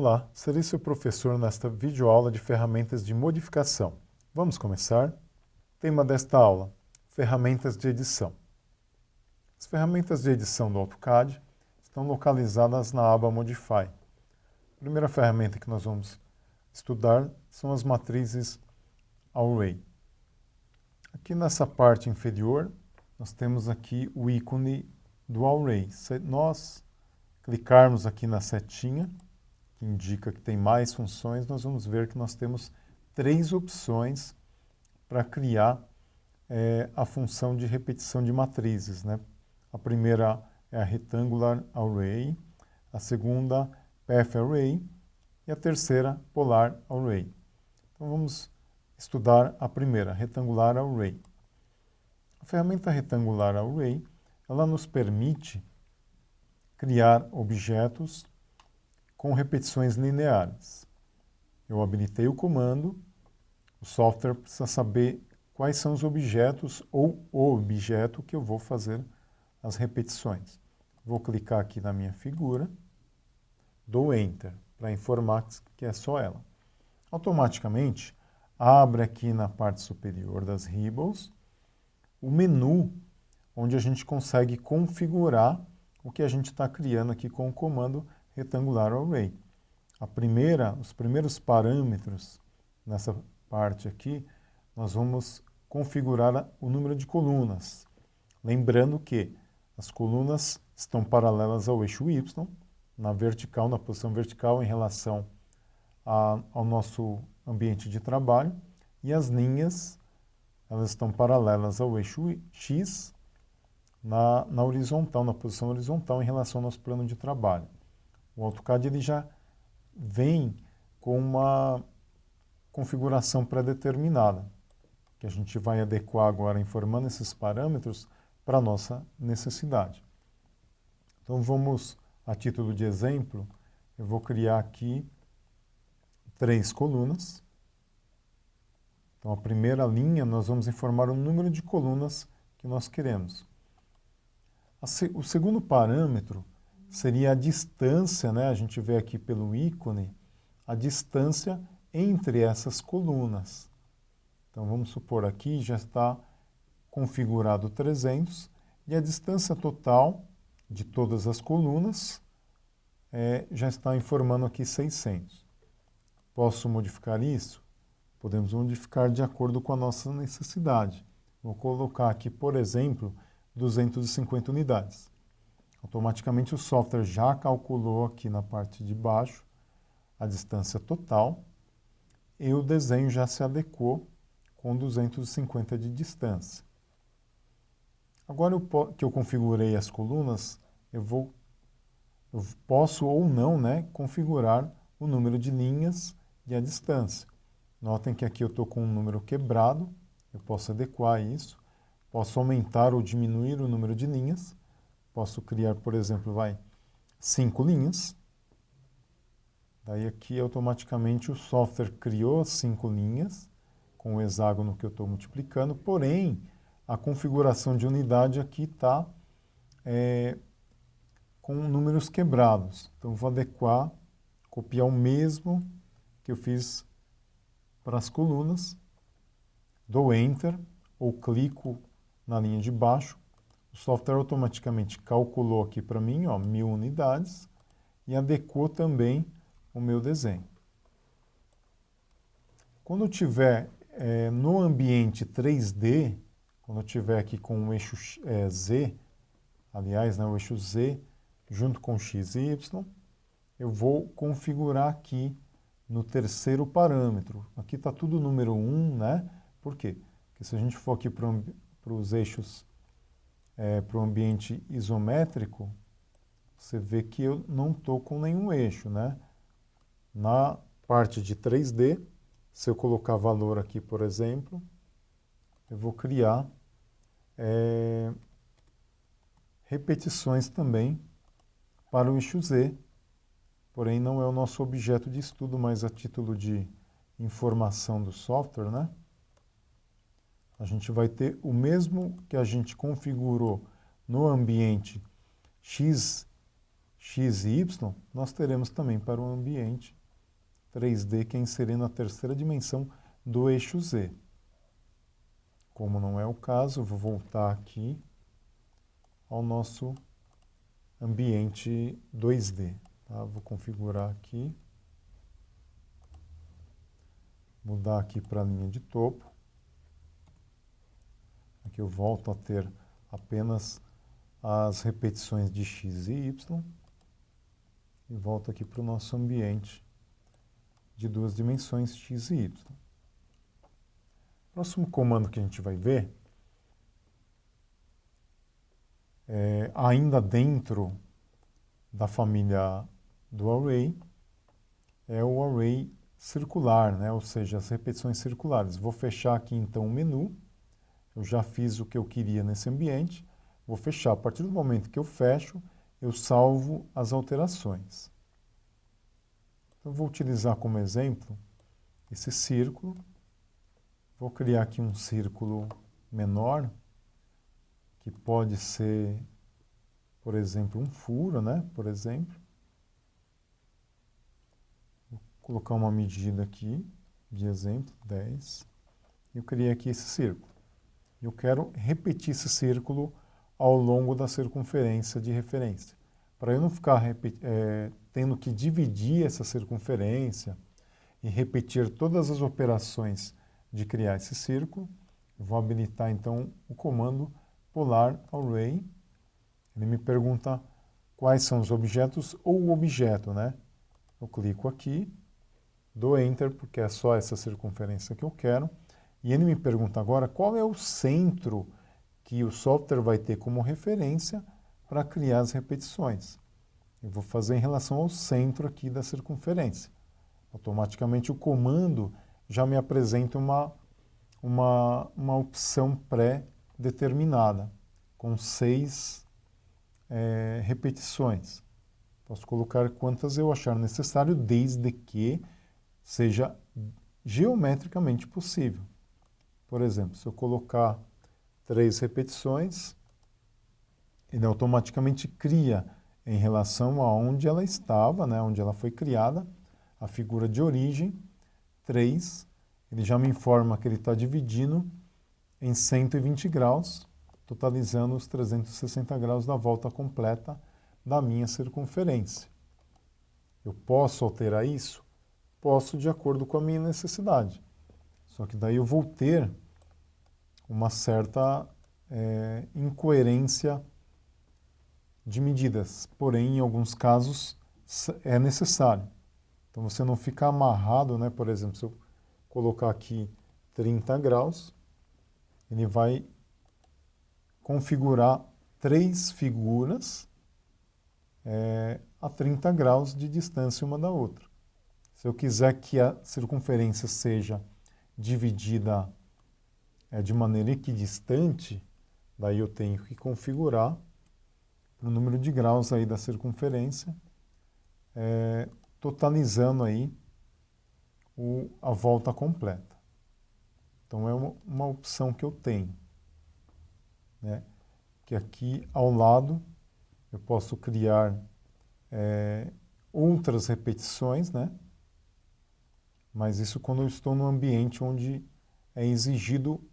Olá, serei seu professor nesta videoaula de ferramentas de modificação. Vamos começar? Tema desta aula: ferramentas de edição. As ferramentas de edição do AutoCAD estão localizadas na aba Modify. A primeira ferramenta que nós vamos estudar são as matrizes Array. Aqui nessa parte inferior, nós temos aqui o ícone do Array. Se nós clicarmos aqui na setinha, que indica que tem mais funções, nós vamos ver que nós temos 3 opções para criar a função de repetição de matrizes, né? A primeira é a Rectangular Array, a segunda, Path Array, e a terceira, Polar Array. Então vamos estudar a primeira, Rectangular Array. A ferramenta Rectangular Array, ela nos permite criar objetos com repetições lineares. Eu habilitei o comando, o software precisa saber quais são os objetos ou o objeto que eu vou fazer as repetições. Vou clicar aqui na minha figura, dou Enter para informar que é só ela. Automaticamente, abre aqui na parte superior das Ribbons o menu onde a gente consegue configurar o que a gente está criando aqui com o comando Rectangular Array. Os primeiros parâmetros nessa parte aqui, nós vamos configurar o número de colunas. Lembrando que as colunas estão paralelas ao eixo Y, na posição vertical em relação ao nosso ambiente de trabalho, e as linhas, elas estão paralelas ao eixo X, na posição horizontal em relação ao nosso plano de trabalho. O AutoCAD ele já vem com uma configuração pré-determinada, que a gente vai adequar agora informando esses parâmetros para a nossa necessidade. Então vamos, a título de exemplo, eu vou criar aqui 3 colunas. Então a primeira linha nós vamos informar o número de colunas que nós queremos. O segundo parâmetro seria a distância, né? A gente vê aqui pelo ícone, a distância entre essas colunas. Então vamos supor aqui já está configurado 300 e a distância total de todas as colunas já está informando aqui 600. Posso modificar isso? Podemos modificar de acordo com a nossa necessidade. Vou colocar aqui, por exemplo, 250 unidades. Automaticamente o software já calculou aqui na parte de baixo a distância total e o desenho já se adequou com 250 de distância. Agora que eu configurei as colunas, eu posso ou não, né, configurar o número de linhas e a distância. Notem que aqui eu estou com um número quebrado, eu posso adequar isso, posso aumentar ou diminuir o número de linhas. Posso criar, por exemplo, 5 linhas. Daí aqui automaticamente o software criou 5 linhas com o hexágono que eu estou multiplicando, porém a configuração de unidade aqui está com números quebrados. Então vou adequar, copiar o mesmo que eu fiz para as colunas, dou Enter ou clico na linha de baixo. O software automaticamente calculou aqui para mim 1000 unidades e adequou também o meu desenho. Quando eu tiver no ambiente 3D, quando eu tiver aqui com o eixo Z, aliás, né, o eixo Z junto com X e Y, eu vou configurar aqui no terceiro parâmetro. Aqui está tudo número 1, né? Por quê? Porque se a gente for aqui para os eixos para o ambiente isométrico, você vê que eu não estou com nenhum eixo, né? Na parte de 3D, se eu colocar valor aqui, por exemplo, eu vou criar repetições também para o eixo Z, porém não é o nosso objeto de estudo, mas a título de informação do software, né? A gente vai ter o mesmo que a gente configurou no ambiente X x e y, nós teremos também para o ambiente 3D, que é inserindo a terceira dimensão do eixo Z. Como não é o caso, eu vou voltar aqui ao nosso ambiente 2D. Tá? Vou configurar aqui, mudar aqui para a linha de topo. Aqui eu volto a ter apenas as repetições de x e y. E volto aqui para o nosso ambiente de 2 dimensões, x e y. O próximo comando que a gente vai ver, ainda dentro da família do array, é o array circular, né? Ou seja, as repetições circulares. Vou fechar aqui então o menu, eu já fiz o que eu queria nesse ambiente, vou fechar. A partir do momento que eu fecho, eu salvo as alterações. Então, eu vou utilizar como exemplo esse círculo. Vou criar aqui um círculo menor, que pode ser, por exemplo, um furo, né? Por exemplo. Vou colocar uma medida aqui, de exemplo, 10. Eu criei aqui esse círculo. Eu quero repetir esse círculo ao longo da circunferência de referência. Para eu não ficar tendo que dividir essa circunferência e repetir todas as operações de criar esse círculo, eu vou habilitar então o comando polar array. Ele me pergunta quais são os objetos ou o objeto, né? Eu clico aqui, dou Enter, porque é só essa circunferência que eu quero, e ele me pergunta agora qual é o centro que o software vai ter como referência para criar as repetições. Eu vou fazer em relação ao centro aqui da circunferência. Automaticamente o comando já me apresenta uma opção pré-determinada, com 6 repetições. Posso colocar quantas eu achar necessário, desde que seja geometricamente possível. Por exemplo, se eu colocar 3 repetições, ele automaticamente cria em relação a onde ela estava, né, onde ela foi criada, a figura de origem, 3, ele já me informa que ele está dividindo em 120 graus, totalizando os 360 graus da volta completa da minha circunferência. Eu posso alterar isso? Posso, de acordo com a minha necessidade. Só que daí eu vou ter uma certa incoerência de medidas. Porém, em alguns casos, é necessário. Então, você não fica amarrado, né? Por exemplo, se eu colocar aqui 30 graus, ele vai configurar 3 figuras a 30 graus de distância uma da outra. Se eu quiser que a circunferência seja dividida de maneira equidistante, daí eu tenho que configurar o número de graus aí da circunferência, totalizando aí a volta completa. Então é uma opção que eu tenho, né? Que aqui ao lado eu posso criar outras repetições, né? Mas isso quando eu estou num ambiente onde é exigido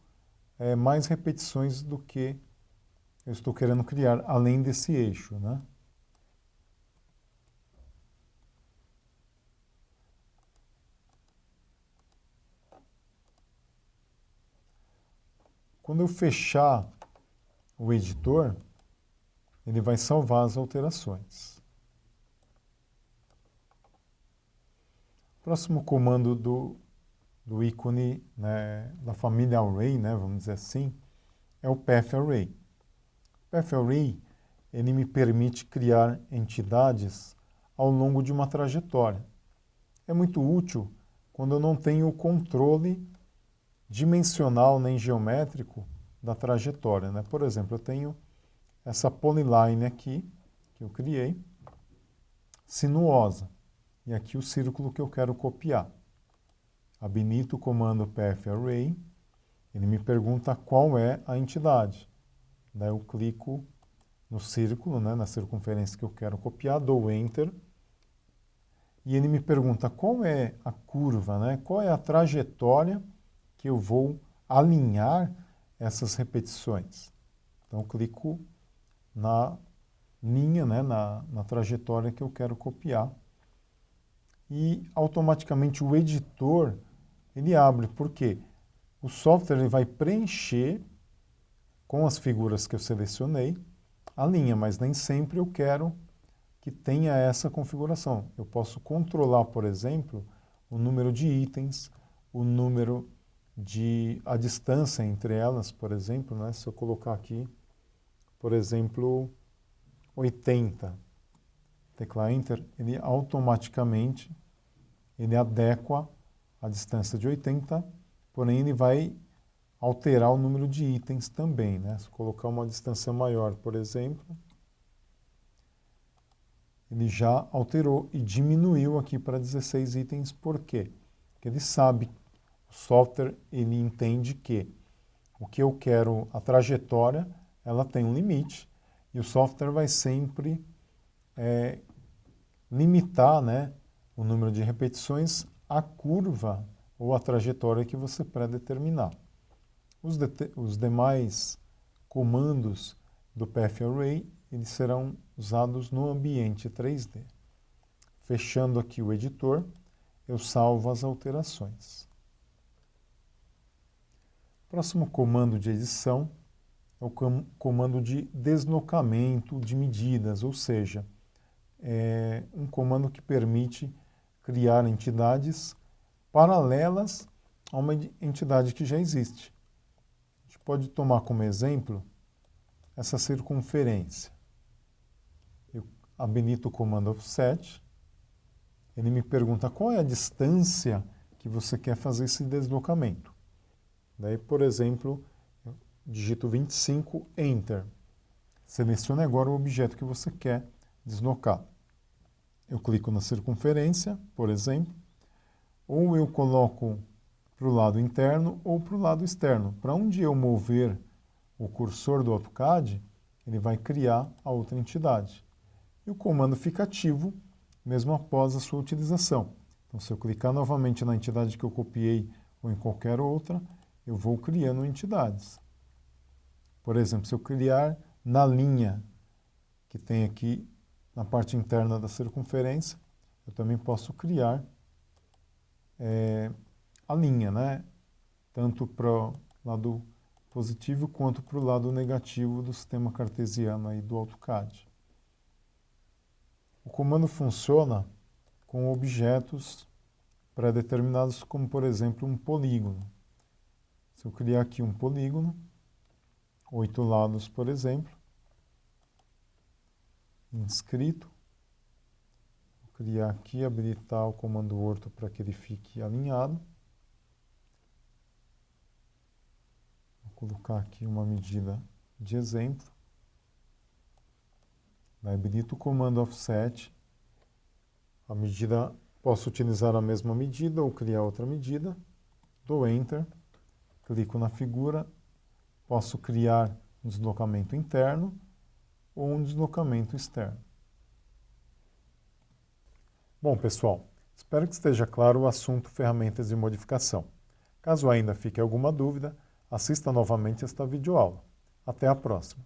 mais repetições do que eu estou querendo criar, além desse eixo, né? Quando eu fechar o editor, ele vai salvar as alterações. Próximo comando do ícone, né, da família array, né, vamos dizer assim, é o path array. O path array, ele me permite criar entidades ao longo de uma trajetória. É muito útil quando eu não tenho o controle dimensional nem geométrico da trajetória, né? Por exemplo, eu tenho essa polyline aqui, que eu criei, sinuosa. E aqui o círculo que eu quero copiar. Habilito o comando path array, ele me pergunta qual é a entidade. Daí eu clico no círculo, né, na circunferência que eu quero copiar, dou Enter, e ele me pergunta qual é a curva, né, qual é a trajetória que eu vou alinhar essas repetições. Então, eu clico na linha, né, na trajetória que eu quero copiar, e automaticamente o editor ele abre, porque o software ele vai preencher com as figuras que eu selecionei a linha, mas nem sempre eu quero que tenha essa configuração. Eu posso controlar, por exemplo, o número de itens, o número a distância entre elas, por exemplo, né? Se eu colocar aqui, por exemplo, 80, teclar Enter, ele automaticamente ele adequa a distância de 80, porém ele vai alterar o número de itens também, né? Se eu colocar uma distância maior, por exemplo, ele já alterou e diminuiu aqui para 16 itens. Por quê? Porque ele sabe, o software ele entende que o que eu quero, a trajetória, ela tem um limite e o software vai sempre limitar, né, o número de repetições à curva ou à trajetória que você pré-determinar. Os demais comandos do Path Array eles serão usados no ambiente 3D. Fechando aqui o editor, eu salvo as alterações. O próximo comando de edição é o comando de deslocamento de medidas, ou seja, é um comando que permite criar entidades paralelas a uma entidade que já existe. A gente pode tomar como exemplo essa circunferência. Eu habilito o comando offset, ele me pergunta qual é a distância que você quer fazer esse deslocamento. Daí, por exemplo, eu digito 25, Enter. Selecione agora o objeto que você quer deslocar. Eu clico na circunferência, por exemplo, ou eu coloco para o lado interno ou para o lado externo. Para onde eu mover o cursor do AutoCAD, ele vai criar a outra entidade. E o comando fica ativo mesmo após a sua utilização. Então, se eu clicar novamente na entidade que eu copiei ou em qualquer outra, eu vou criando entidades. Por exemplo, se eu criar na linha que tem aqui na parte interna da circunferência, eu também posso criar a linha, né? Tanto para o lado positivo quanto para o lado negativo do sistema cartesiano aí do AutoCAD. O comando funciona com objetos pré-determinados, como por exemplo um polígono. Se eu criar aqui um polígono, 8 lados, por exemplo, inscrito, vou criar aqui, habilitar o comando orto para que ele fique alinhado. Vou colocar aqui uma medida de exemplo. Habilito o comando offset. A medida, posso utilizar a mesma medida ou criar outra medida. Dou Enter. Clico na figura. Posso criar um deslocamento interno ou um deslocamento externo. Bom, pessoal, espero que esteja claro o assunto ferramentas de modificação. Caso ainda fique alguma dúvida, assista novamente esta videoaula. Até a próxima!